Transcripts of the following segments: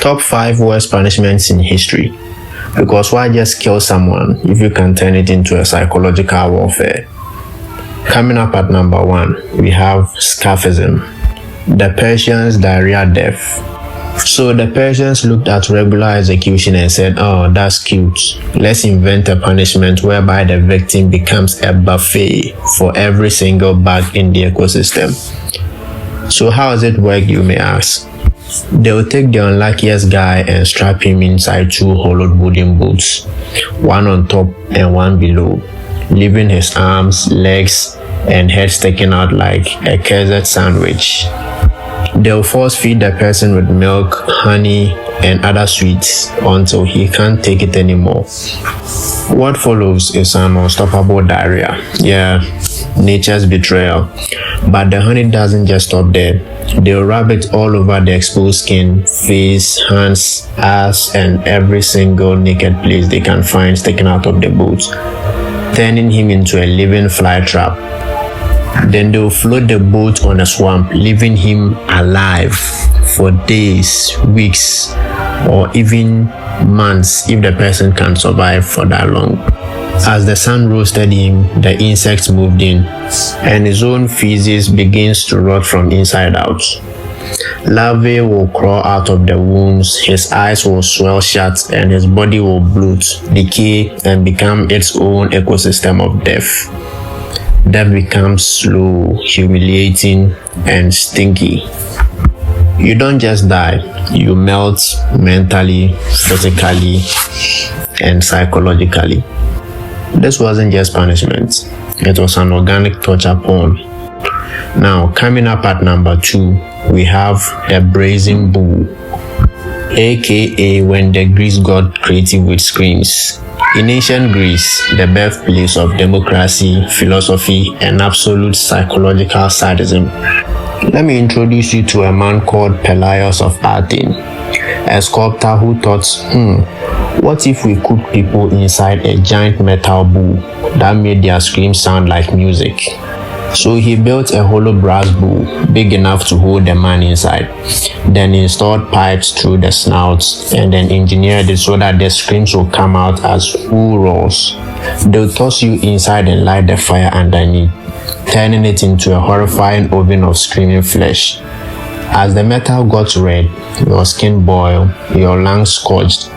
Top 5 worst punishments in history. Because why just kill someone if you can turn it into a psychological warfare? Coming up at number 1, we have Scaphism, the Persians' diarrhea death. So the Persians looked at regular execution and said, oh, that's cute. Let's invent a punishment whereby the victim becomes a buffet for every single bug in the ecosystem. So how does it work, you may ask? They'll take the unluckiest guy and strap him inside 2 hollowed wooden boots, one on top and one below, leaving his arms, legs, and head sticking out like a cursed sandwich. They'll force feed the person with milk, honey, and other sweets until he can't take it anymore. What follows is an unstoppable diarrhea. Yeah, nature's betrayal. But the honey doesn't just stop there. They'll rub it all over the exposed skin, face, hands, ass, and every single naked place they can find sticking out of the boot, turning him into a living fly trap. Then they'll float the boat on a swamp, leaving him alive for days, weeks, or even months if the person can survive for that long. As the sun roasted him, the insects moved in, and his own feces begins to rot from inside out. Larvae will crawl out of the wounds, his eyes will swell shut, and his body will bloat, decay, and become its own ecosystem of death. Death becomes slow, humiliating, and stinky. You don't just die, you melt mentally, physically, and psychologically. This wasn't just punishment, it was an organic torture porn. Now, coming up at number 2, we have the Brazen Bull, aka when the Greeks got creative with screams. In ancient Greece, the birthplace of democracy, philosophy, and absolute psychological sadism, let me introduce you to a man called Pelias of Athens, a sculptor who thought, what if we cooked people inside a giant metal bull that made their screams sound like music? So he built a hollow brass bull big enough to hold the man inside, then installed pipes through the snouts, and then engineered it so that the screams will come out as bull roars. They'll toss you inside and light the fire underneath, turning it into a horrifying oven of screaming flesh. As the metal got red, your skin boiled, your lungs scorched,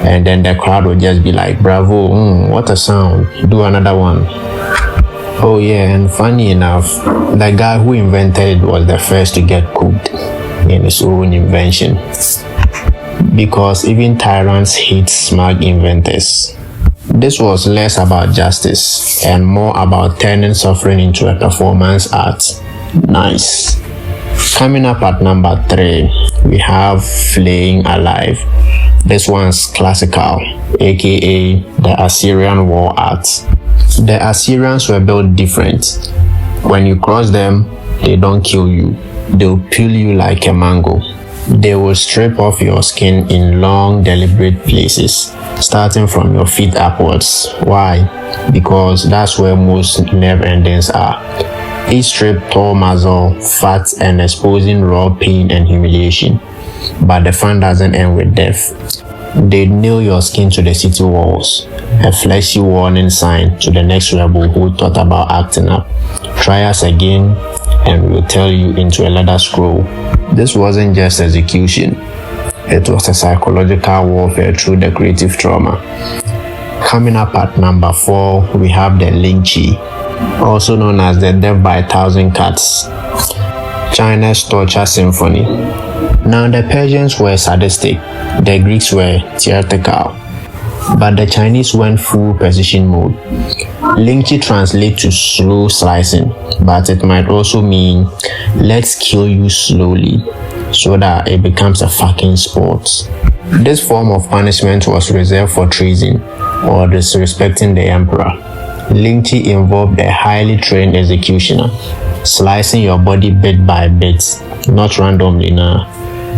and then the crowd would just be like, bravo, what a sound, do another one. Oh yeah, and funny enough, the guy who invented it was the first to get cooked in his own invention. Because even tyrants hate smug inventors. This was less about justice and more about turning suffering into a performance art. Nice. Coming up at number 3, we have Flaying alive. This one's classical, aka the Assyrian war art. The Assyrians were built different. When you cross them, they don't kill you. They'll peel you like a mango. They will strip off your skin in long, deliberate places, starting from your feet upwards. Why? Because that's where most nerve endings are. Each strip tore muscle, fat, and exposing raw pain and humiliation. But the fun doesn't end with death. They nail your skin to the city walls, a fleshy warning sign to the next rebel who thought about acting up. Try us again, and we'll tell you into a leather scroll. This wasn't just execution, it was a psychological warfare through the creative trauma. Coming up at number 4, we have the Lingchi, also known as the Death by 1,000 Cuts, China's torture symphony. Now the Persians were sadistic, the Greeks were theatrical, but the Chinese went full precision mode. Lingchi translates to slow slicing, but it might also mean let's kill you slowly so that it becomes a fucking sport. This form of punishment was reserved for treason or disrespecting the emperor. Lingchi involved a highly trained executioner, slicing your body bit by bit, not randomly now.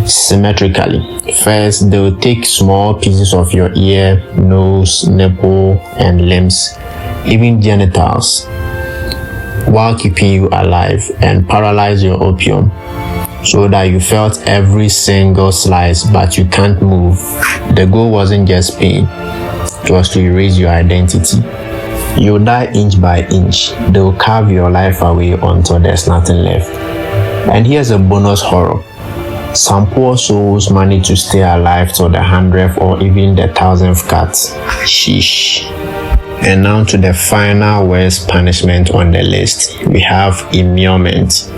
Symmetrically. First, they will take small pieces of your ear, nose, nipple, and limbs, even genitals, while keeping you alive, and paralyze your opium. so that you felt every single slice but you can't move. The goal wasn't just pain, it was to erase your identity. You die inch by inch. They'll carve your life away until there's nothing left. And here's a bonus horror. Some poor souls manage to stay alive till the 100th or even the 1000th cut. Sheesh. And now to the final worst punishment on the list. We have immurement,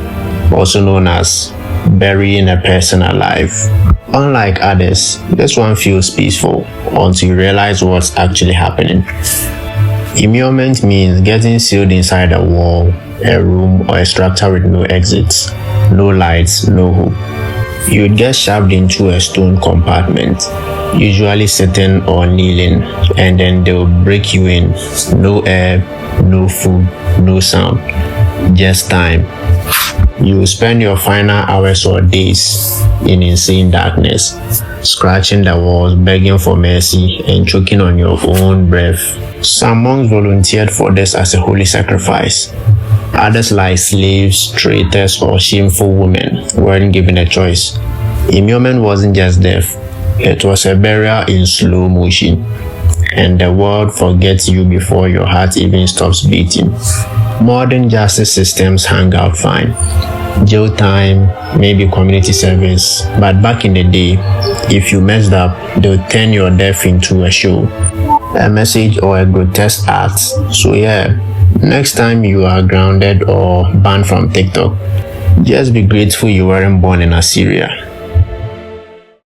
also known as burying a person alive. Unlike others, this one feels peaceful until you realize what's actually happening. Immurement means getting sealed inside a wall, a room, or a structure with no exits, no lights, no hope. You'd get shoved into a stone compartment, usually sitting or kneeling, and then they'll break you in. No air, no food, no sound, just time. You spend your final hours or days in insane darkness, scratching the walls, begging for mercy, and choking on your own breath. Some monks volunteered for this as a holy sacrifice. Others, like slaves, traitors, or shameful women, weren't given a choice. Immurement wasn't just death, it was a burial in slow motion, and the world forgets you before your heart even stops beating. Modern justice systems hang out fine. Jail time, maybe community service, but back in the day, if you messed up, they'll turn your death into a show, a message, or a grotesque act. So yeah, next time you are grounded or banned from TikTok, just be grateful you weren't born in Assyria.